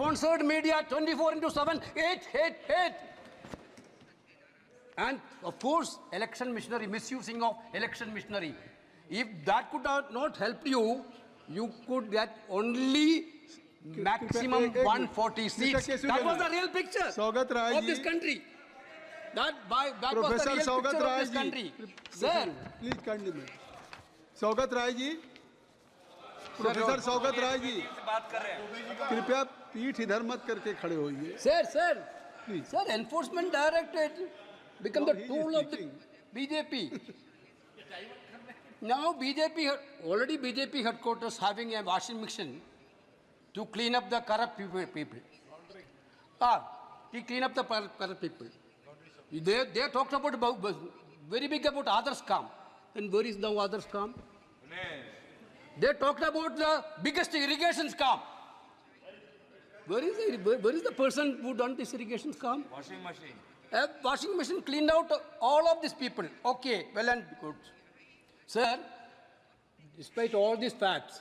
sponsored media 24/7, hate. And of course, election machinery, misusing of election machinery. If that could not help you, you could get only maximum 140 seats. That was the real picture of this country. That was the real picture of this country. Sir, please continue. Saugata Roy ji, professor Saugata Roy ji, कृपया पीठ इधर मत करके खड़े होइए. Sir, enforcement directorate become the tool of the BJP. Now BJP headquarters having a washing machine to clean up the corrupt people. To clean up the corrupt people. They talked about very big about other scam. And where is the other scam? They talked about the biggest irrigation scam. Where is the person who done this irrigation scam? Washing machine. A washing machine cleaned out all of these people. Okay, well and good. Sir, despite all these facts,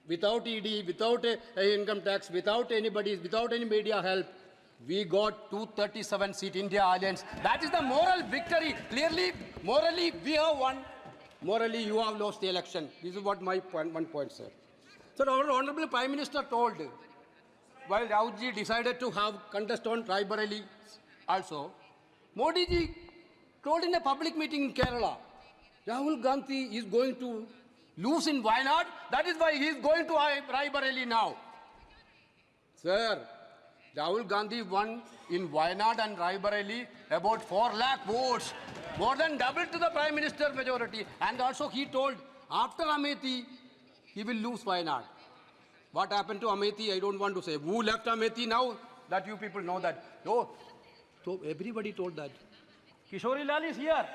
without ED, without income tax, without anybody, without any media help, we got 237 seat India Alliance. That is the moral victory. Clearly, morally, we have won. Morally, you have lost the election. This is what my one point, sir. Sir, our Honorable Prime Minister told, while Rahul ji decided to have contest on Raebareli also, Modi ji told in a public meeting in Kerala, Rahul Gandhi is going to lose in Wayanad. That is why he is going to Raebareli now. Sir, Rahul Gandhi won in Wayanad and Raebareli about 4 lakh votes, more than double to the Prime Minister majority. And also he told after Amethi, he will lose Wayanad. What happened to Amethi, I don't want to say. Who left Amethi now? That you people know that. No. So everybody told that. Kishori Lal is here.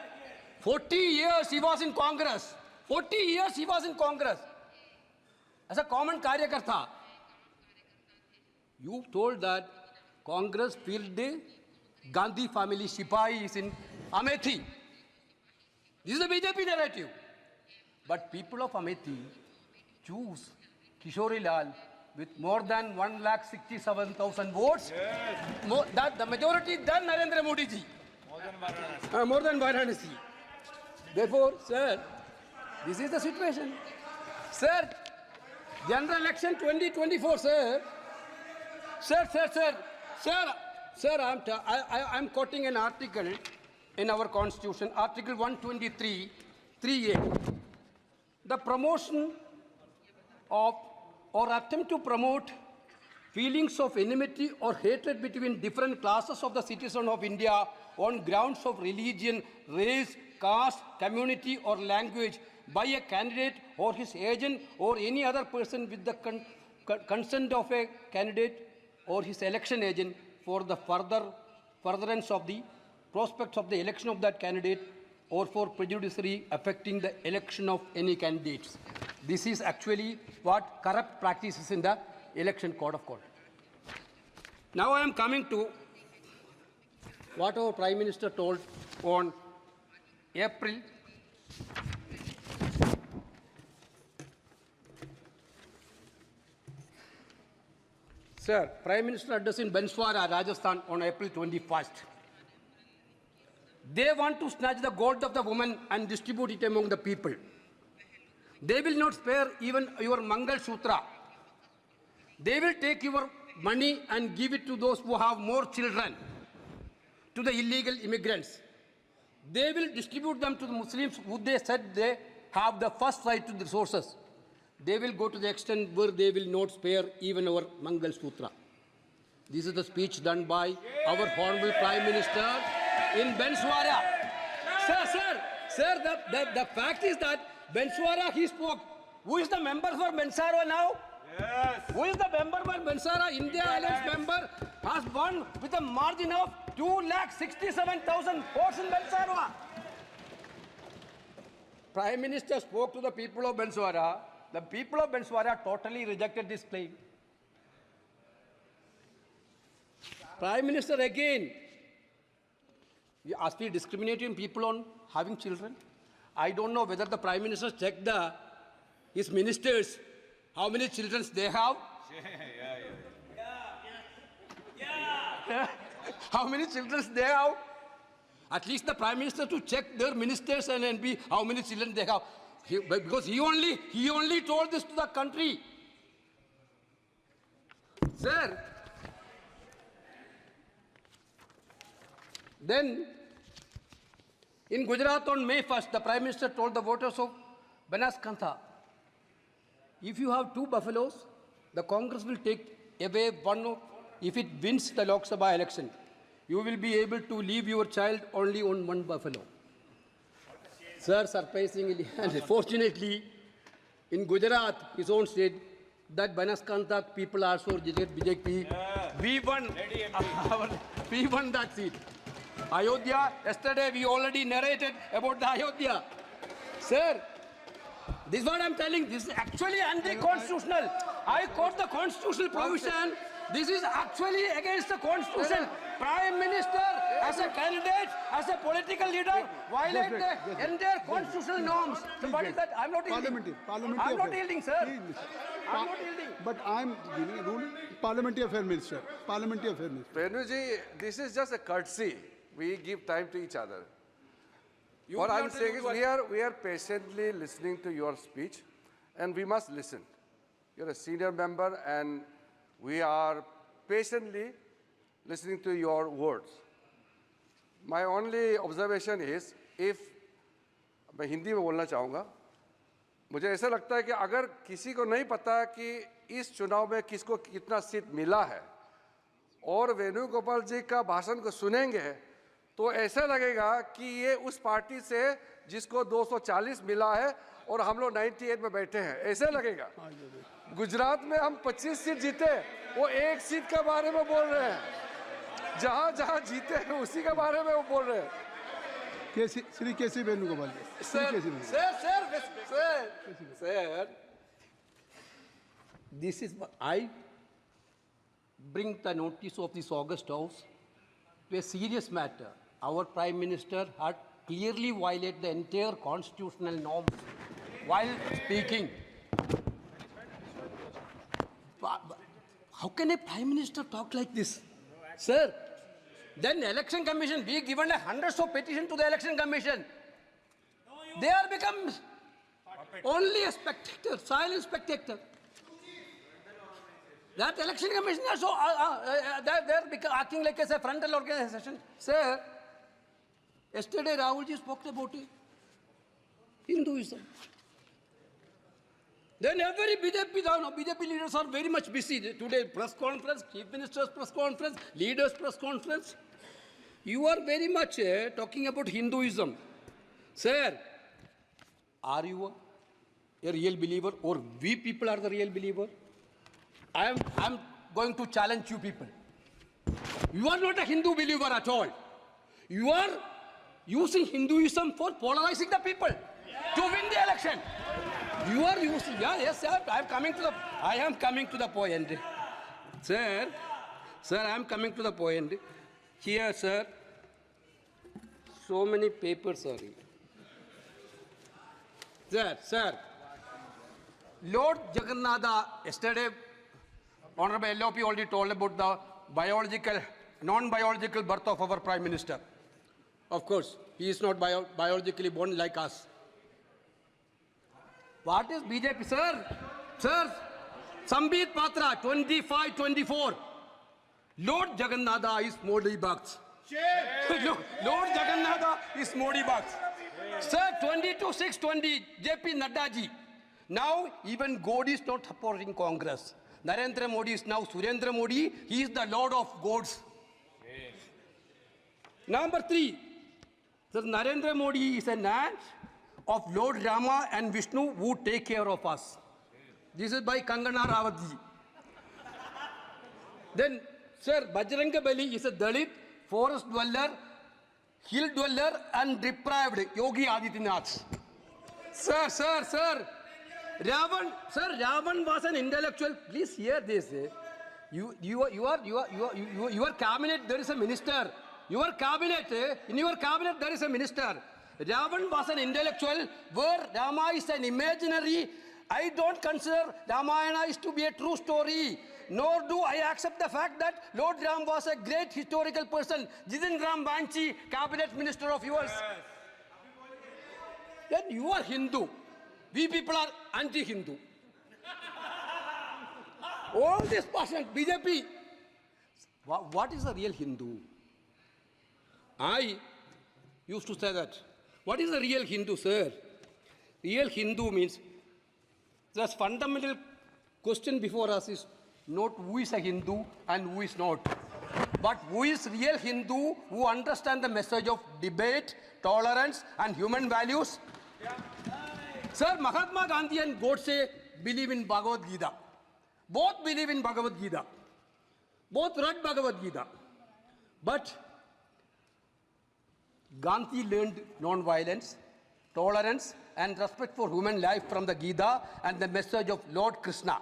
40 years he was in Congress. 40 years he was in Congress. As a common Karyakartha. You told that Congress filled the Gandhi family Sipahi is in Amethi. This is the BJP narrative. But people of Amethi choose Kishori Lal with more than 1,67,000 votes. Yes. That the majority than Narendra Modi ji. More than Varanasi. Therefore, sir, this is the situation. Sir, general election 2024, sir. Sir, I'm quoting an article in our constitution, Article 123, 3A. The promotion of or attempt to promote feelings of enmity or hatred between different classes of the citizens of India on grounds of religion, race, caste, community or language by a candidate or his agent or any other person with the consent of a candidate or his election agent for the furtherance of the prospects of the election of that candidate or for prejudicially affecting the election of any candidates. This is actually what corrupt practices in the election code of conduct. Now I am coming to what our Prime Minister told on April. Sir, Prime Minister address in Banswara, Rajasthan on April 21st. They want to snatch the gold of the woman and distribute it among the people. They will not spare even your Mangal Sutra. They will take your money and give it to those who have more children, to the illegal immigrants. They will distribute them to the Muslims who they said they have the first right to the resources. They will go to the extent where they will not spare even our Mangal Sutra. This is the speech done by our Honorable Prime Minister in Banswara. Sir, the fact is that Banswara he spoke. Who is the member for Banswara now? Yes. Who is the member for Banswara? India Alliance member has won with a margin of 2,67,000 votes in Banswara. Prime Minister spoke to the people of Banswara. The people of Banswara totally rejected this claim. Prime Minister again, as we discriminating people on having children, I don't know whether the Prime Minister checked his ministers, how many children they have. How many children they have? At least the Prime Minister to check their ministers and MP how many children they have. Because he only told this to the country. Sir, then in Gujarat on May 1st, the Prime Minister told the voters of Banaskantha, if you have 2 buffaloes, the Congress will take away one. If it wins the Lok Sabha election, you will be able to leave your child only on 1 buffalo. Sir, surprisingly and fortunately, in Gujarat, his own state, that Banaskantha people also rejected BJP. We won that seat. Ayodhya, yesterday we already narrated about the Ayodhya. Sir, this is what I'm telling. This is actually anti-constitutional. I quote the constitutional provision. This is actually against the constitution. Prime Minister, as a candidate, as a political leader, violate the entire constitutional norms. So what is that? I'm not yielding. Parliamentary I'm not affair. yielding, sir. Please, I'm not yielding. But I'm giving a rule. Parliamentary affair, Minister. Parliamentary affair, Minister. Venuji, this is just a courtesy. We give time to each other. You What I'm want to saying do is what? we are patiently listening to your speech, and we must listen. You're a senior member, and we are patiently listening to your words. My only observation is, if मैं हिंदी में बोलना चाहूँगा, मुझे ऐसा लगता है कि अगर किसी को नहीं पता कि इस चुनाव में किसको कितना सीट मिला है और वेणुगोपाल जी का भाषण को सुनेंगे तो ऐसा लगेगा कि ये उस पार्टी से जिसको 240 मिला है और हम लोग 98 में बैठे हैं, ऐसे लगेगा। गुजरात में हम 25 सीट जीते, वो 1 सीट के बारे में बोल रहे हैं, जहां जहां जीते हैं उसी के बारे में वो बोल रहे हैं। श्री केसी वेणुगोपाल जी। Sir, this is what I bring the notice of this August House to a serious matter. Our Prime Minister had clearly violated the entire constitutional norms while speaking. How can a Prime Minister talk like this? Sir, then Election Commission, we given hundreds of petitions to the Election Commission. They are become only a spectator, silent spectator. That Election Commission also, they're acting like a frontal organization. Sir, yesterday Rahul ji spoke about it. Hinduism. Then every BJP leaders are very much busy. Today, press conference, Chief Minister's press conference, leaders' press conference. You are very much talking about Hinduism. Sir, are you a real believer or we people are the real believer? I'm going to challenge you people. You are not a Hindu believer at all. You are using Hinduism for polarizing the people to win the election. You are using, yes, sir, I am coming to the point. Sir, I am coming to the point. Here, sir, so many papers are here. Sir, Lord Jagannatha, yesterday, Honorable LOP already told about the non-biological birth of our Prime Minister. Of course, he is not biologically born like us. What is BJP, sir? Sambit Patra, 25-24. Lord Jagannatha is Modi Bhakt. Lord Jagannatha is Modi Bhakt. Sir, 22-6-20, JP Nadda ji. Now, even God is not supporting Congress. Narendra Modi is now Surendra Modi. He is the Lord of Gods. Number 3, sir, Narendra Modi is an aunt of Lord Rama and Vishnu who take care of us. This is by Kangana Rawat ji. Then, sir, Bajranga Bali is a Dalit, forest dweller, hill dweller and deprived Yogi Adityanath. Sir, Ravan was an intellectual. Please hear this. Your cabinet, there is a minister. In your cabinet, there is a minister. Ravan was an intellectual, where Rama is an imaginary. I don't consider Ramayana is to be a true story. nor do I accept the fact that Lord Ram was a great historical person. Jitin Ram Banchi, cabinet minister of yours. Then you are Hindu. We people are anti-Hindu. All this passion, BJP. What is a real Hindu? I used to say that. What is a real Hindu, sir? Real Hindu means the fundamental question before us is not who is a Hindu and who is not, but who is real Hindu who understand the message of debate, tolerance and human values. Sir, Mahatma Gandhi and Godse believe in Bhagavad Gita. Both believe in Bhagavad Gita. Both read Bhagavad Gita. But Gandhi learned non-violence, tolerance and respect for human life from the Gita and the message of Lord Krishna.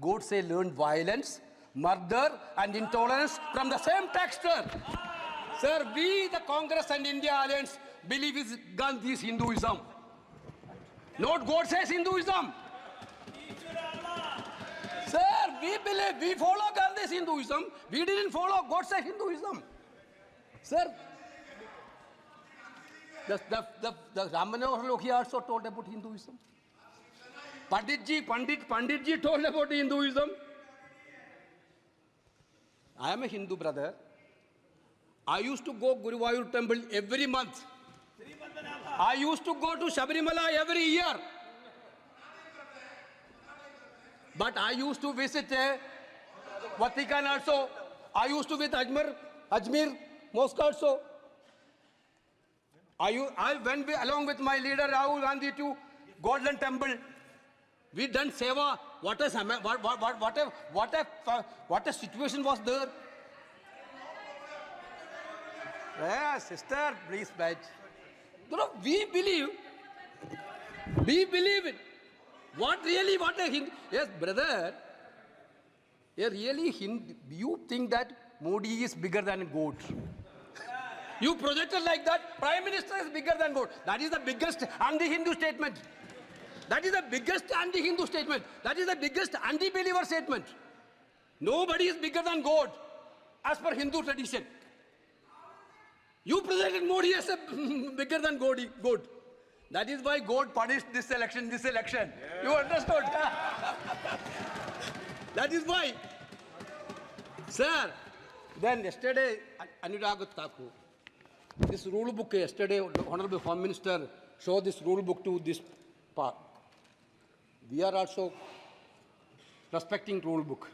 Godse learned violence, murder and intolerance from the same texture. Sir, we, the Congress and India Alliance, believe in Gandhi's Hinduism, not Godse's Hinduism. Sir, we follow Gandhi's Hinduism. We didn't follow Godse's Hinduism. Sir, the Ram Manohar Lohia also told about Hinduism. Panditji told about Hinduism. I am a Hindu brother. I used to go Guruvayur temple every month. I used to go to Sabarimala every year. But I used to visit Vatican also. I used to visit Ajmer Mosque also. I went along with my leader Rahul Gandhi to Golden Temple. We done seva. What a situation was there. Yeah, sister, please wait. You know, we believe it. What a Hindu? Yes, brother. You think that Modi is bigger than God. You projected like that, Prime Minister is bigger than God. That is the biggest anti-Hindu statement. That is the biggest anti-Hindu statement. That is the biggest anti-believer statement. Nobody is bigger than God, as per Hindu tradition. You projected Modi as a bigger than God. That is why God punished this election. Yeah. You understood? That is why. Sir, then yesterday, Anurag Thakur, this rule book yesterday, Honorable Prime Minister showed this rule book to this part. We are also respecting rule book,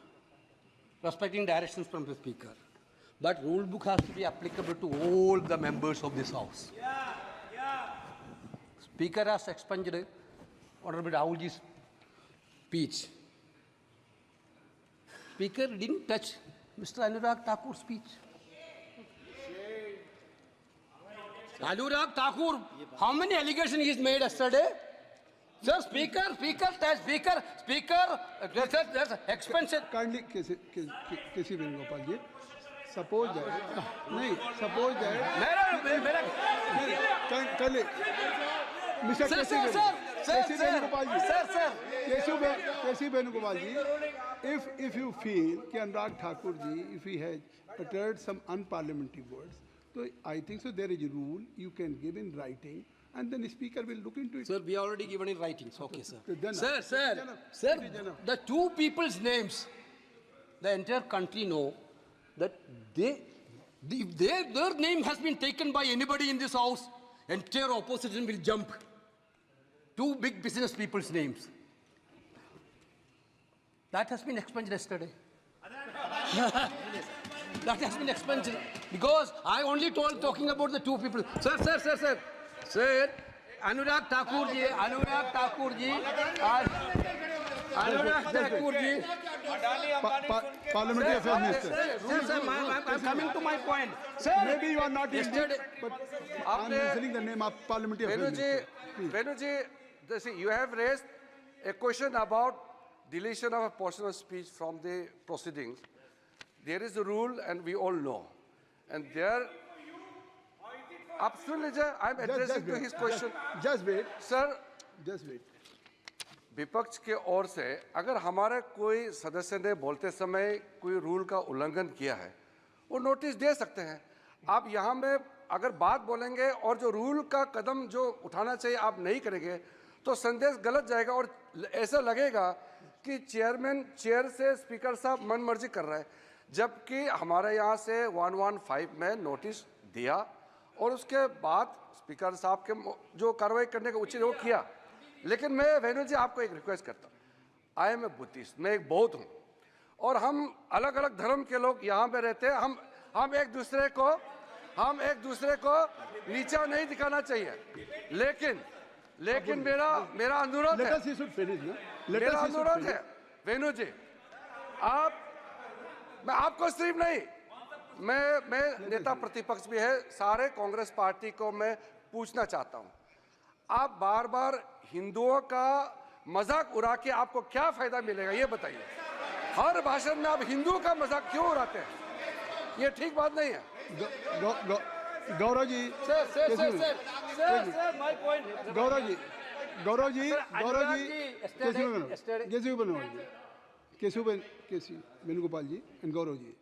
respecting directions from the Speaker. But rule book has to be applicable to all the members of this House. Speaker has expunged Honorable Rahulji's speech. Speaker didn't touch Mr. Anurag Thakur's speech. Anurag Thakur, how many allegations he made yesterday? Sir, Speaker, there's expensive. Kindly, K.C. Venugopal ji, suppose that, suppose that, kindly, Mr. K.C. Venugopal ji, if you feel that Anurag Thakur ji, if he has uttered some unparliamentary words, so I think so there is a rule you can give in writing, and then the Speaker will look into it. Sir, we already given in writings. Okay, sir. Then Sir, the two people's names, the entire country know that if their name has been taken by anybody in this House, entire opposition will jump. Two big business people's names. That has been expunged yesterday. That has been expunged because I only talking about the two people. Sir, Anurag Thakur ji, Parliamentary Affairs Minister. Sir, I'm coming to my point. Sir, Maybe you are not yesterday, but I'm mentioning the name of Parliamentary Affairs Minister. Venuji, you have raised a question about deletion of a portion of speech from the proceedings. There is a rule, and we all know. And there, absolutely, I'm addressing to his question. Just wait. Sir, Just wait. विपक्ष के ओर से अगर हमारे कोई सदस्य ने बोलते समय कोई रूल का उल्लंघन किया है, वो नोटिस दे सकते हैं। आप यहाँ में अगर बात बोलेंगे और जो रूल का कदम जो उठाना चाहिए आप नहीं करेंगे, तो संदेश गलत जाएगा और ऐसा लगेगा कि चेयरमैन चेयर से स्पीकर साहब मन मर्जी कर रहा है, जबकि हमारे यहाँ से 115 में नोटिस दिया और उसके बाद स्पीकर साहब के जो कार्रवाई करने का उचित वो किया। लेकिन मैं वेणु जी आपको एक रिक्वेस्ट करता हूँ, आई एम ए बुद्धिस्ट, मैं एक बौद्ध हूँ और हम अलग अलग धर्म के लोग यहाँ पे रहते हैं। हम एक दूसरे को नीचा नहीं दिखाना चाहिए, लेकिन मेरा अनुरोध है, मेरा अनुरोध है वेणु जी, मैं आपको सिर्फ नहीं, मैं नेता प्रतिपक्ष भी है, सारे कांग्रेस पार्टी को मैं पूछना चाहता हूं, आप बार बार हिंदुओं का मजाक उड़ा के आपको क्या फायदा मिलेगा ये बताइए। हर भाषण में आप हिंदुओं का मजाक क्यों उड़ाते हैं? ये ठीक बात नहीं है। Gaurav ji, KC Venugopal ji and Gaurav ji,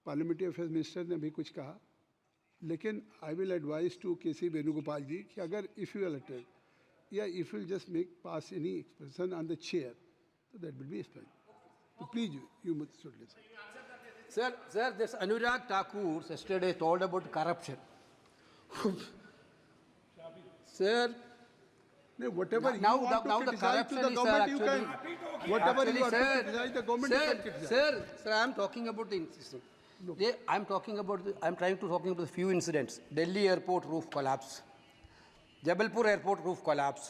parliamentary affairs minister ने भी कुछ कहा, लेकिन I will advise to KC Venugopal ji कि अगर इफ यू इलेक्टेड या if you just make pass any expression on the chair, तो दैट विल बी एक्सप्लेन। तो please you should listen. Sir, this Anurag Thakur yesterday told about corruption. Sir, whatever now you want the to criticize to the corruption is government, you actually, can. Whatever you want to criticize the government, you can criticize. Sir, I am talking about the system. I am talking about the few incidents. Delhi airport roof collapse, Jabalpur airport roof collapse,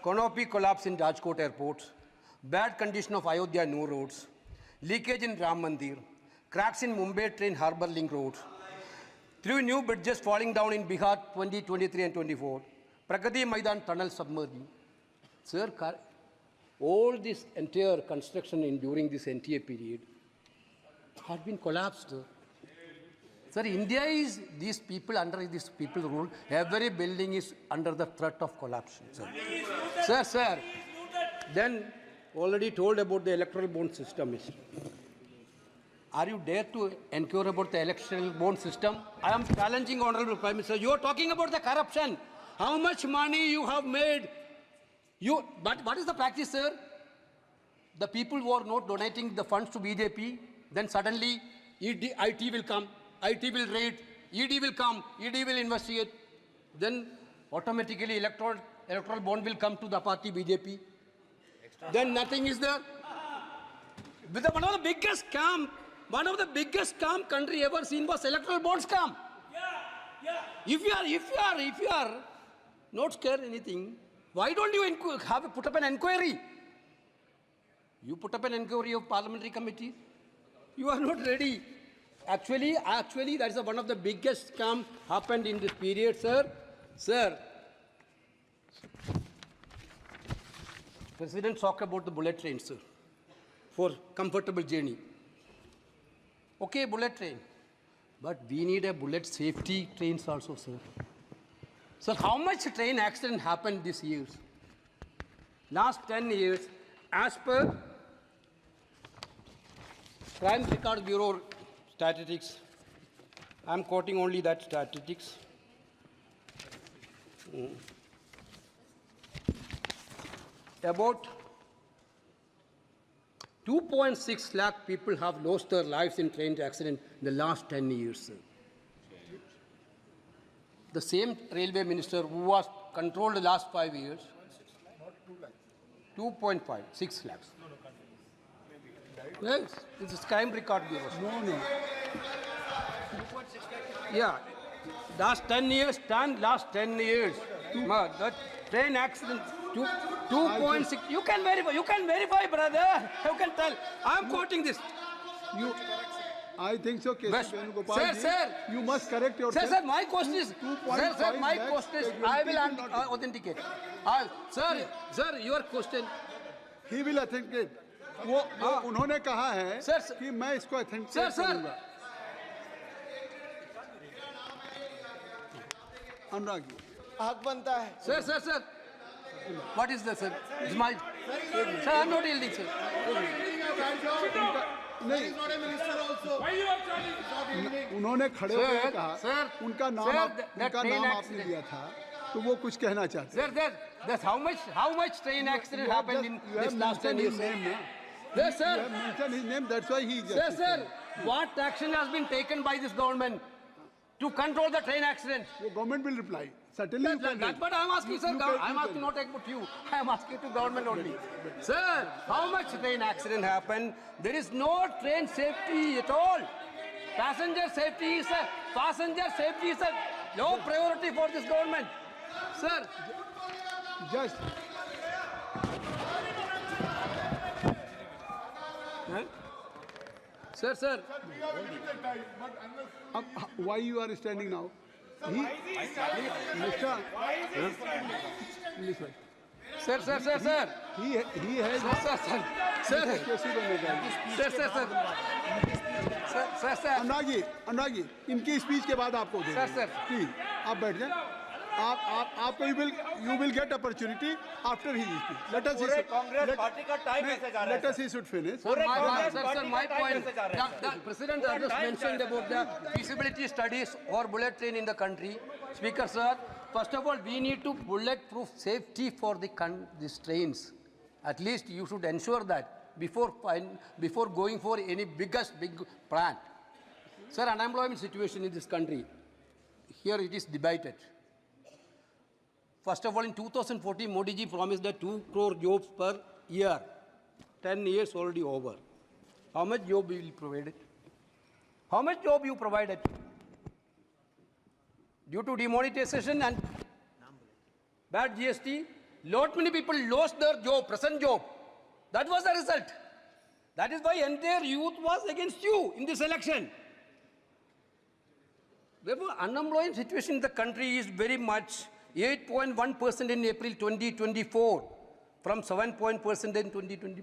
canopy collapse in Rajkot airport, bad condition of Ayodhya new roads, leakage in Ram Mandir, cracks in Mumbai train harbour link road, 3 new bridges falling down in Bihar 2023 and 24, Pragati Maidan tunnel submerging. Sir, all this entire construction during this entire period had been collapsed. Sir, India is these people under this people rule. Every building is under the threat of collapse. Sir. Then already told about the electoral bond system. Are you dare to inquire about the electoral bond system? I am challenging Honorable Prime Minister. You are talking about the corruption. How much money you have made? But what is the practice, sir? The people who are not donating the funds to BJP, then suddenly IT will come, IT will raid, ED will come, ED will investigate. Then automatically electoral bond will come to the party BJP. Then nothing is there. With one of the biggest scam country ever seen was electoral bond scam. If you are not scared anything, why don't you put up an inquiry? You put up an inquiry of parliamentary committee. You are not ready. Actually, that is one of the biggest scam happened in this period, sir. Sir, President talked about the bullet train, sir, for comfortable journey. Okay, bullet train. But we need a bullet safety trains also, sir. Sir, how much train accident happened this year? Last 10 years, as per Crime Record Bureau statistics, I am quoting only that statistics. About 2.6 lakh people have lost their lives in train accident in the last 10 years, sir. The same railway minister who was controlled the last 5 years, 2.5, 6 lakhs. Yes, this is Crime Record Bureau. No. Yeah, last 10 years, that train accident, 2.6. You can verify, brother. You can tell. I am quoting this. I think so, Best- Venugopal ji. Sir. You must correct yourself. Sir, my question is, 2.5 sir, my lakhs question is, casualties I will will not- authenticate. Sir, your question. He will authenticate. वो उन्होंने कहा है Sir, कि मैं इसको authenticate Sir. करूंगा। अनुराग जी, हक बनता है। Sir. What is this, sir? It's my... Sir, I'm not yielding, sir. नहीं उन्होंने खड़े होकर Sir, कहा sir, उनका नाम sir, उनका train नाम आपने accident. लिया था तो वो कुछ कहना चाहते हैं। Sir, that's how much train accident You have happened just- in you this have last 10 mentioned years? his name, na? Yes, You sir. have mentioned his name, that's why he just. Yes, sir. What action has been taken by this government to control the train accident? The government will reply. Certainly you can. That's what I'm asking, sir. You can- I'm you asking can. not about you. I'm asking to government only. Sir, how much train accident happened? There is no train safety at all. Passenger safety is a low priority for this government. Sir, Just, sir. why you are standing now? Mr. Listen. Sir. He has. Sir. कैसे बनेगा? Sir. Anurag ji, इनकी speech के बाद आपको दे Sir. Please आप बैठ जाएं। आपको you will get opportunity after his speech. Let us पूरे कांग्रेस पार्टी का टाइम कैसे जा रहा है? Let us he should finish. Sir, my Party का point. कैसे जा रहा है? The President has just mentioned about the feasibility studies or bullet train in the country. Speaker, sir, first of all, we need to bulletproof safety for these trains. At least you should ensure that before going for any big plan. Sir, unemployment situation in this country, here it is debated. First of all, in 2014, Modi ji promised that 2 crore jobs per year. 10 years already over. How much job will you provide? How much job you provided? Due to demonetization and bad GST, lot many people lost their job, present job. That was the result. That is why entire youth was against you in this election. Therefore, unemployment situation in the country is very much 8.1% in April 2024, from 7% in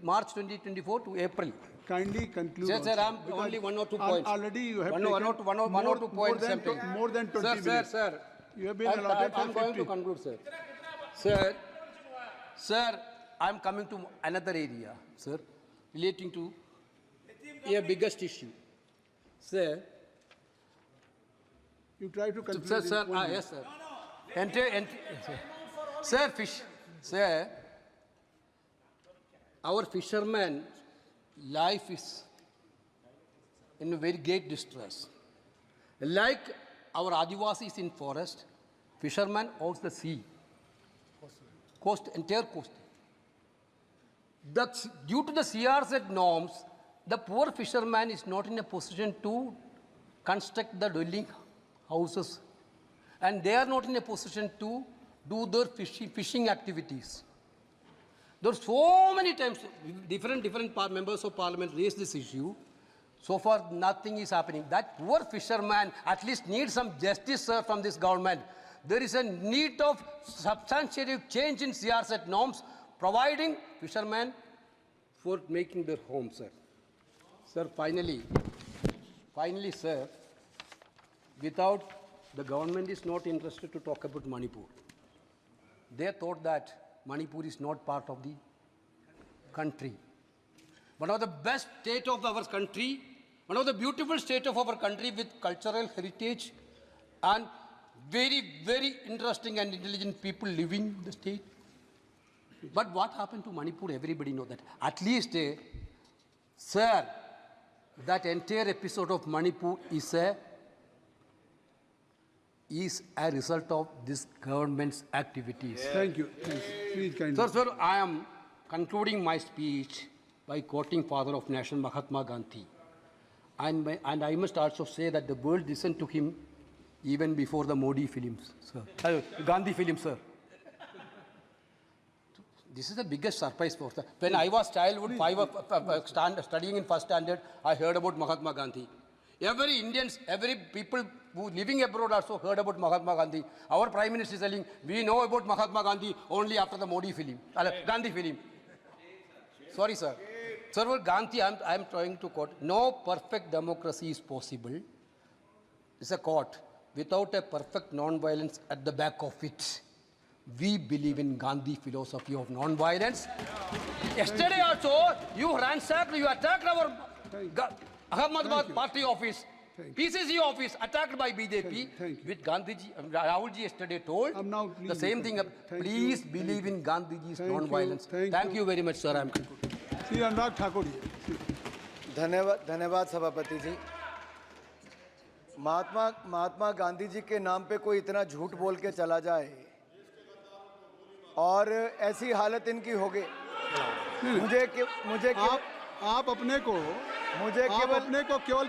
March 2024 to April. Kindly conclude. Sir, also, I'm because only 1 or 2 points. Already you have one taken or two points. more than 20 minutes. Sir. You have been allotted I'm for going to 50. conclude, sir. Sir, I'm coming to another area, sir, relating to a biggest issue. Sir, You try to conclude. sir, in 1 minute. yes, sir. Sir, our fisherman life is in a very great distress. Like our Adivasis in forest, fishermen owns the sea, entire coast. Due to the CRZ norms, the poor fisherman is not in a position to construct the dwelling houses, and they are not in a position to do their fishing activities. There are so many times different members of parliament raised this issue. So far, nothing is happening. That poor fisherman at least needs some justice, sir, from this government. There is a need of substantial change in CRZ norms, providing fishermen for making their home, sir. Sir, finally, sir, without the government is not interested to talk about Manipur. They thought that Manipur is not part of the country. One of the best state of our country, one of the beautiful state of our country with cultural heritage and very, very interesting and intelligent people living in the state. But what happened to Manipur, everybody knows that. At least, sir, that entire episode of Manipur is a result of this government's activities. Thank you. Please kindly. Sir, I am concluding my speech by quoting Father of Nation Mahatma Gandhi. And I must also say that the world listened to him even before the Modi films, sir. Gandhi films, sir. This is the biggest surprise for us. When I was childhood, studying in first standard, I heard about Mahatma Gandhi. Every people who living abroad also heard about Mahatma Gandhi. Our Prime Minister is telling, we know about Mahatma Gandhi only after the Modi film, Gandhi film. Sorry, sir. Sir, well, Gandhi, I am trying to quote, no perfect democracy is possible. It's a quote. Without a perfect non-violence at the back of it. We believe in Gandhi philosophy of non-violence. Yesterday also, you ransacked, you attacked our Ahmedabad party office, PCC office, attacked by BJP. Thank you. With Gandhiji, Rahulji yesterday told Now, the please same listen. thing. Thank Please you. believe in Gandhiji's Thank you. non-violence. Thank You very much, sir. I am concluding. Sri Anurag Thakur ji. धन्यवाद सभापति जी। महात्मा गांधी जी के नाम पे कोई इतना झूठ बोल के चला जाए और ऐसी हालत इनकी हो गई। मुझे आप अपने को केवल केवल